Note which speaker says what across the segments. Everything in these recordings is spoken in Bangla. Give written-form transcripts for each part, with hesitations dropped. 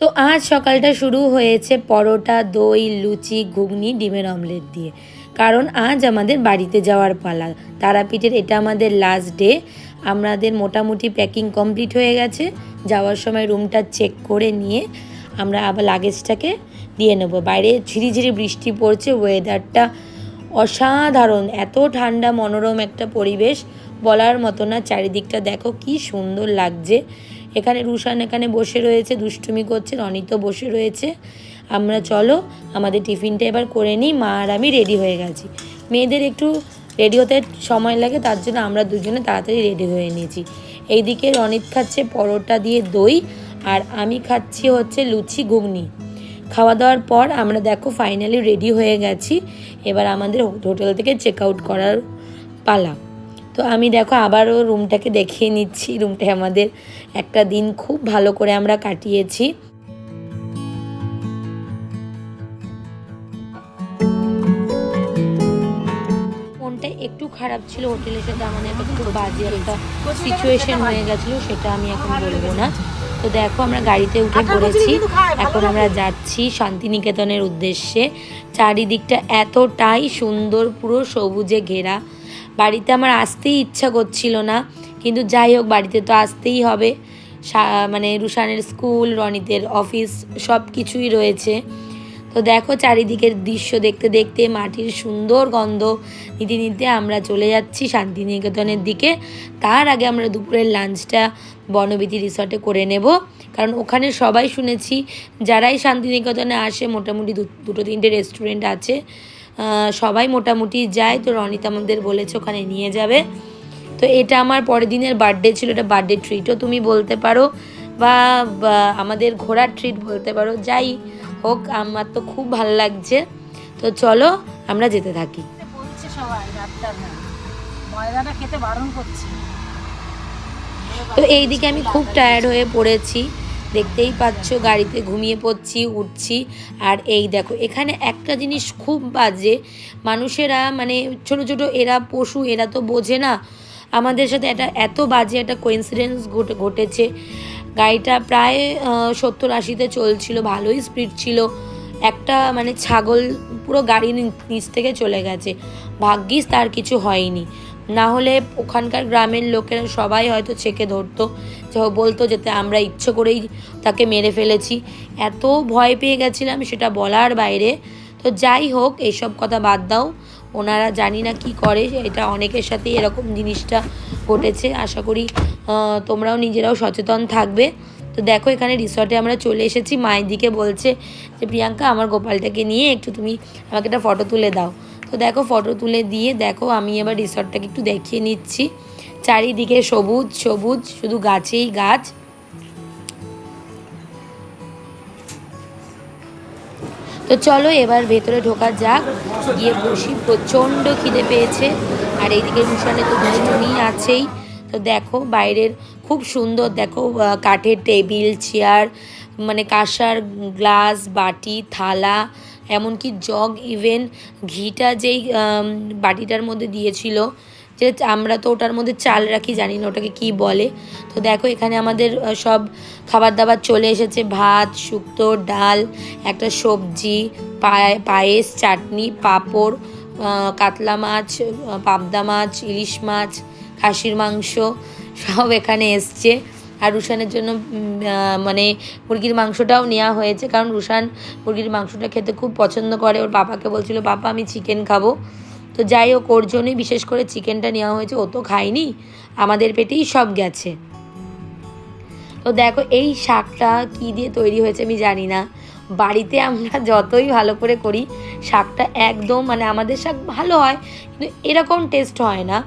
Speaker 1: তো আজ সকালটা শুরু হয়েছে পরোটা, দই, লুচি, ঘুগনি, ডিমের অমলেট দিয়ে। কারণ আজ আমাদের বাড়িতে যাওয়ার পালা। তারাপীঠের এটা আমাদের লাস্ট ডে। আমাদের মোটামুটি প্যাকিং কমপ্লিট হয়ে গেছে। যাওয়ার সময় রুমটা চেক করে নিয়ে আমরা আবার লাগেজটাকে দিয়ে নেব। বাইরে ঝিরিঝিরি বৃষ্টি পড়ছে, ওয়েদারটা অসাধারণ, এত ঠান্ডা মনোরম একটা পরিবেশ বলার মতো না। চারিদিকটা দেখো কি সুন্দর লাগছে। এখানে রুশান এখানে বসে রয়েছে, দুষ্টুমি করছে, রনিত বসে রয়েছে। আমরা চলো আমাদের টিফিনটা এবার করে নিই। মা আর আমি রেডি হয়ে গেছি। মেয়েদের একটু রেডি হতে সময় লাগে, তার জন্য আমরা দুজনে তাড়াতাড়ি রেডি হয়ে নিয়েছি। এইদিকে রনিত খাচ্ছে পরোটা দিয়ে দই, আর আমি খাচ্ছি হচ্ছে লুচি ঘুগনি। খাওয়া দাওয়ার পর আমরা দেখো ফাইনালি রেডি হয়ে গেছি। এবার আমাদের হোটেল থেকে চেক আউট করার পালা। তো আমি দেখো আবারও রুমটাকে দেখিয়ে নিচ্ছি। রুমটায় আমাদের একটা দিন খুব ভালো করে আমরা কাটিয়েছি। মনটা একটু খারাপ ছিল, হোটেলের সাথে আমাদের খুব বাজে একটা সিচুয়েশন হয়ে গেছিলো, সেটা আমি এখন বলবো না। তো দেখো আমরা গাড়িতে উঠে পড়েছি, এখন আমরা যাচ্ছি শান্তিনিকেতনের উদ্দেশ্যে। চারিদিকটা এতটাই সুন্দর, পুরো সবুজে ঘেরা। বাড়িতে আমার আসতেই ইচ্ছা করছিল না, কিন্তু যাই হোক বাড়িতে তো আসতেই হবে। মানে রুশানের স্কুল, রনিতের অফিস সব কিছুই রয়েছে। তো দেখো চারিদিকের দৃশ্য দেখতে দেখতে, মাটির সুন্দর গন্ধ নিতে নিতে আমরা চলে যাচ্ছি শান্তিনিকেতনের দিকে। তার আগে আমরা দুপুরের লাঞ্চটা বনবিথি রিসর্টে করে নেব, কারণ ওখানে সবাই শুনেছি যারাই শান্তিনিকেতনে আসে, মোটামুটি দুটো তিনটে রেস্টুরেন্ট আছে, সবাই মোটামুটি যায়। তো রনিত আমাদের বলেছে ওখানে নিয়ে যাবে। তো এটা আমার পরের দিনের বার্থডে ছিল, এটা বার্থডে ট্রিটও তুমি বলতে পারো, বা আমাদের ঘোরার ট্রিট বলতে পারো। যাই হোক, আমার তো খুব ভালো লাগছে। তো চলো আমরা যেতে থাকি। তো এইদিকে আমি খুব টায়ার্ড হয়ে পড়েছি, দেখতেই পাচ্ছ, গাড়িতে ঘুমিয়ে পড়ছি, উঠছি। আর এই দেখো এখানে একটা জিনিস খুব বাজে, মানুষেরা মানে ছোট ছোট এরা পশু, এরা তো বোঝে না। আমাদের সাথে এটা এত বাজে একটা কোইন্সিডেন্স ঘটেছে। গাড়িটা প্রায় 70-80-তে চলছিল, ভালোই স্পিড ছিল। একটা মানে ছাগল পুরো গাড়ির নিচ থেকে চলে গেছে। ভাগ্যিস তার কিছু হয়নি, না হলে ওখানকার গ্রামের লোকেরা সবাই হয়তো ছেঁকে ধরতো, বলতো যেতে আমরা ইচ্ছে করেই তাকে মেরে ফেলেছি। এত ভয় পেয়ে গেছিলাম সেটা বলার বাইরে। তো যাই হোক, এইসব কথা বাদ দাও, ওনারা জানি না কি করে, এটা অনেকের সাথেই এরকম জিনিসটা ঘটেছে। আশা করি তোমরাও নিজেরাও সচেতন থাকবে। তো দেখো এখানে রিসর্টে আমরা চলে এসেছি। মায়ের দিকে বলছে যে প্রিয়াঙ্কা আমার গোপালটাকে নিয়ে একটু তুমি আমাকে একটা ফটো তুলে দাও। তো দেখো ফটো তুলে দিয়ে দেখো আমি এবার রিসর্টটাকে একটু দেখিয়ে নিচ্ছি। চারিদিকে সবুজ সবুজ, শুধু গাছেই গাছ। তো চলো এবার ভেতরে ঢোকা যাক, গিয়ে বসি। প্রচণ্ড খিদে পেয়েছে, আর এইদিকে রুশানে তো দুষ্টুমি আছেই। তো দেখো বাইরের খুব সুন্দর, দেখো কাঠের টেবিল চেয়ার, মানে কাঁসার গ্লাস বাটি থালা, এমনকি জগ, ইভেন ঘিটা যেই বাটিটার মধ্যে দিয়েছিল, যে আমরা তো ওটার মধ্যে চাল রাখি, জানি না ওটাকে কি বলে। তো দেখো এখানে আমাদের সব খাবার দাবার চলে এসেছে, ভাত, শুক্তো, ডাল, একটা সবজি, পায়েস, চাটনি, পাঁপড়, কাতলা মাছ, পাবদা মাছ, ইলিশ মাছ, খাসির মাংস সব এখানে এসছে। আর রুশানের জন্য মানে মুরগির মাংসটাও নেওয়া হয়েছে, কারণ রুশান মুরগির মাংসটা খেতে খুব পছন্দ করে। ওর পাপাকে বলছিল পাপা আমি চিকেন খাবো। তো যাই হোক, ওর জন্যই বিশেষ করে চিকেনটা নেওয়া হয়েছে। ও তো খায়নি, আমাদের পেটেই সব গেছে। তো দেখো এই শাকটা কি দিয়ে তৈরি হয়েছে আমি জানি না, বাড়িতে আমরা যতই ভালো করে করি শাকটা একদম, মানে আমাদের শাক ভালো হয় কিন্তু এরকম টেস্ট হয় না।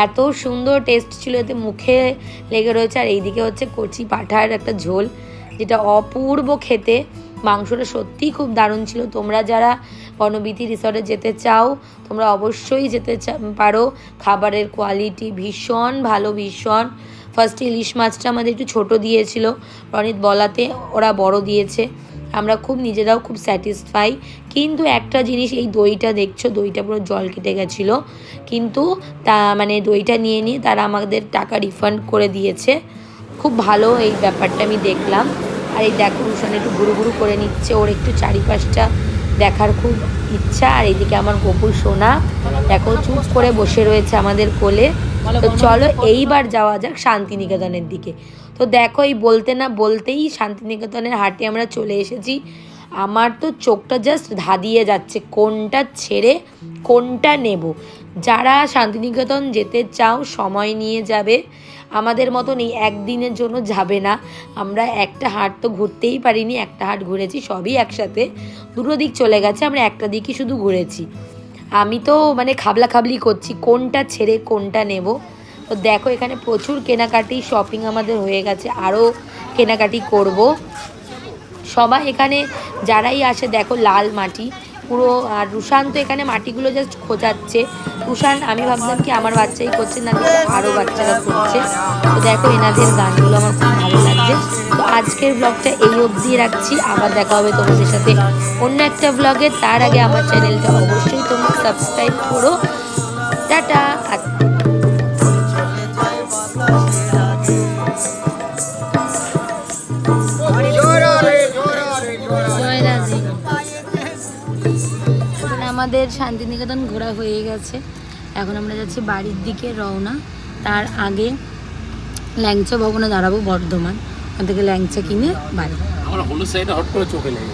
Speaker 1: এত সুন্দর টেস্ট ছিল, এতে মুখে লেগে রয়েছে। আর এইদিকে হচ্ছে কচি পাঁঠার একটা ঝোল, যেটা অপূর্ব খেতে। মাংসটা সত্যিই খুব দারুণ ছিল। তোমরা যারা বনবিথি রিসর্টে যেতে চাও তোমরা অবশ্যই যেতে পারো। খাবারের কোয়ালিটি ভীষণ ভালো, ভীষণ। ফার্স্টে ইলিশ মাছটা আমাদের একটু ছোট দিয়েছিল, রনিত বলাতে ওরা বড় দিয়েছে। আমরা খুব নিজেরাও খুব স্যাটিসফাই। কিন্তু একটা জিনিস, এই দইটা দেখছো, দইটা পুরো জল কেটে গেছিলো, কিন্তু তা মানে দইটা নিয়ে তারা আমাদের টাকা রিফান্ড করে দিয়েছে। খুব ভালো এই ব্যাপারটা আমি দেখলাম। আর এই দেখো রুশান একটু ঘুরু ঘুরু করে নিচ্ছে, ওর একটু চারিপাশটা দেখার খুব ইচ্ছা। আর এইদিকে আমার গোকুল সোনা দেখো চুপ করে বসে রয়েছে আমাদের কোলে। তো চলো এইবার যাওয়া যাক শান্তিনিকেতনের দিকে। তো দেখো এই বলতে না বলতেই শান্তিনিকেতনের হাটে আমরা চলে এসেছি। আমার তো চোখটা জাস্ট ধাঁধিয়ে যাচ্ছে কোনটা ছেড়ে কোনটা নেব। যারা শান্তিনিকেতন যেতে চাও সময় নিয়ে যাবে, আমাদের মতন এই একদিনের জন্য যাবে না। আমরা একটা হাট তো ঘুরতেই পারিনি, একটা হাট ঘুরেছি, সবই একসাথে দুটো দিক চলে গেছে, আমরা একটা দিকই শুধু ঘুরেছি। আমি তো মানে খাবলা খাবলি করছি কোনটা ছেড়ে কোনটা নেব। তো দেখো এখানে প্রচুর কেনাকাটি শপিং আমাদের হয়ে গেছে, আরও কেনাকাটি করব। সবাই এখানে যারাই আসে দেখো লাল মাটি পুরো। আর রুশান তো এখানে মাটিগুলো জাস্ট খোঁজাচ্ছে। রুশান আমি ভাবলাম কি আমার বাচ্চাই করছে, না দেখি আরও বাচ্চারা করছে। তো দেখো এনাদের গানগুলো আমার খুব ভালো লাগছে। তো আজকের ব্লগটা এই অবধি রাখছি, আবার দেখা হবে তোমাদের সাথে অন্য একটা ব্লগে। তার আগে আমার চ্যানেলটা অবশ্যই তোমরা সাবস্ক্রাইব করো। টাটা। আমাদের শান্তিনিকেতন ঘোরা হয়ে গেছে, এখন আমরা যাচ্ছি বাড়ির দিকে রওনা। তার আগে ল্যাংচা ভবনে দাঁড়াবো বর্ধমান, ওখান থেকে ল্যাংচা কিনে বাড়ি।
Speaker 2: আমরা হলুদ শাড়িটা হট করে চোখে লেগে